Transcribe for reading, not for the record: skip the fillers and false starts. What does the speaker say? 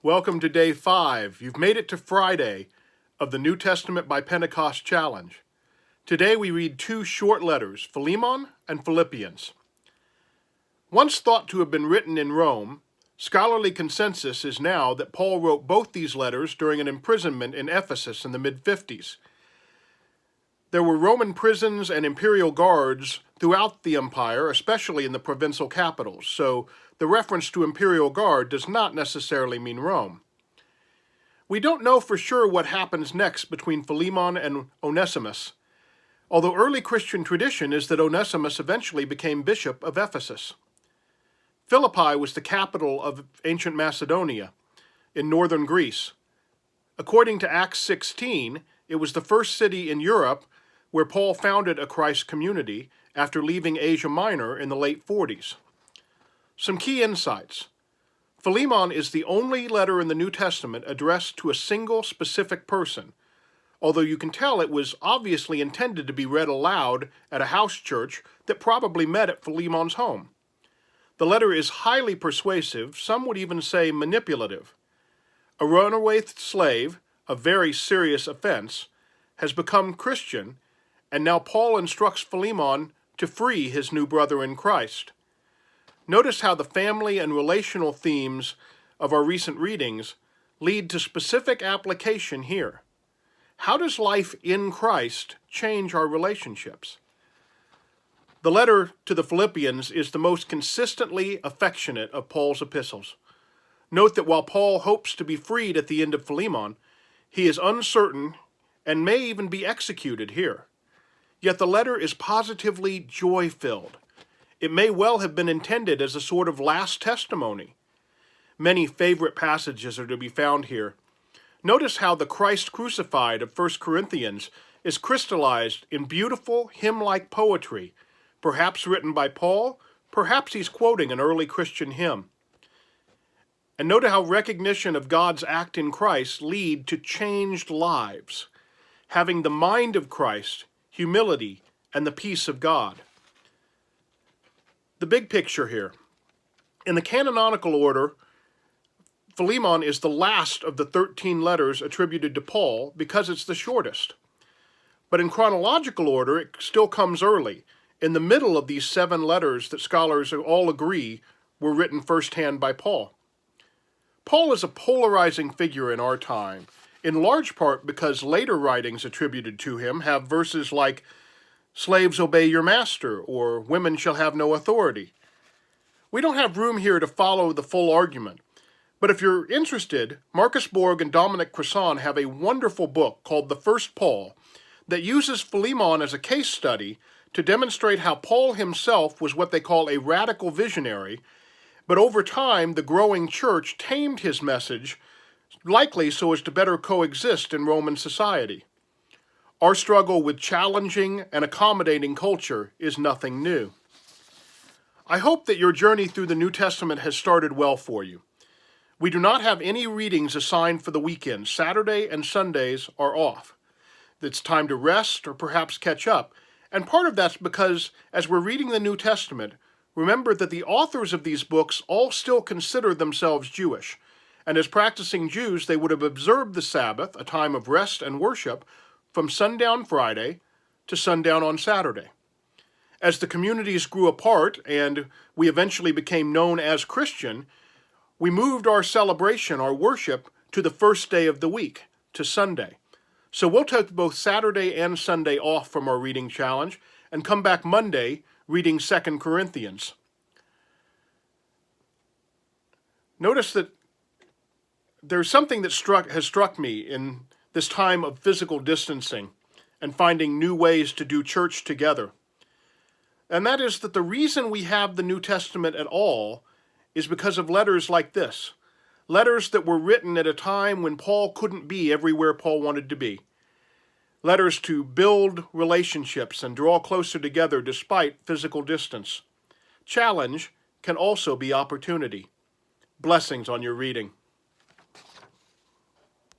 Welcome to day 5. You've made it to Friday of the New Testament by Pentecost challenge. Today we read 2 short letters, Philemon and Philippians. Once thought to have been written in Rome, scholarly consensus is now that Paul wrote both these letters during an imprisonment in Ephesus in the mid-50s. There were Roman prisons and imperial guards throughout the empire, especially in the provincial capitals, so the reference to imperial guard does not necessarily mean Rome. We don't know for sure what happens next between Philemon and Onesimus, although early Christian tradition is that Onesimus eventually became Bishop of Ephesus. Philippi was the capital of ancient Macedonia in northern Greece. According to Acts 16, it was the first city in Europe where Paul founded a Christ community after leaving Asia Minor in the late 40s. Some key insights. Philemon is the only letter in the New Testament addressed to a single specific person, although you can tell it was obviously intended to be read aloud at a house church that probably met at Philemon's home. The letter is highly persuasive, some would even say manipulative. A runaway slave, a very serious offense, has become Christian, and now Paul instructs Philemon to free his new brother in Christ. Notice how the family and relational themes of our recent readings lead to specific application here. How does life in Christ change our relationships? The letter to the Philippians is the most consistently affectionate of Paul's epistles. Note that while Paul hopes to be freed at the end of Philemon, he is uncertain and may even be executed here. Yet the letter is positively joy-filled. It may well have been intended as a sort of last testimony. Many favorite passages are to be found here. Notice how the Christ crucified of 1 Corinthians is crystallized in beautiful hymn-like poetry, perhaps written by Paul, perhaps he's quoting an early Christian hymn. And note how recognition of God's act in Christ lead to changed lives, having the mind of Christ, humility, and the peace of God. The big picture here. In the canonical order, Philemon is the last of the 13 letters attributed to Paul because it's the shortest. But in chronological order, it still comes early, in the middle of these 7 letters that scholars all agree were written firsthand by Paul. Paul is a polarizing figure in our time, in large part because later writings attributed to him have verses like, "Slaves, obey your master," or "Women shall have no authority." We don't have room here to follow the full argument, but if you're interested, Marcus Borg and Dominic Cresson have a wonderful book called The First Paul that uses Philemon as a case study to demonstrate how Paul himself was what they call a radical visionary, but over time the growing church tamed his message, likely so as to better coexist in Roman society. Our struggle with challenging and accommodating culture is nothing new. I hope that your journey through the New Testament has started well for you. We do not have any readings assigned for the weekend. Saturday and Sundays are off. It's time to rest or perhaps catch up, and part of that's because as we're reading the New Testament, remember that the authors of these books all still consider themselves Jewish, and as practicing Jews, they would have observed the Sabbath, a time of rest and worship, from sundown Friday to sundown on Saturday. As the communities grew apart and we eventually became known as Christian, we moved our celebration, our worship, to the first day of the week, to Sunday. So we'll take both Saturday and Sunday off from our reading challenge and come back Monday reading 2 Corinthians. Notice that there's something that has struck me in this time of physical distancing and finding new ways to do church together. And that is that the reason we have the New Testament at all is because of letters like this. Letters that were written at a time when Paul couldn't be everywhere Paul wanted to be. Letters to build relationships and draw closer together despite physical distance. Challenge can also be opportunity. Blessings on your reading.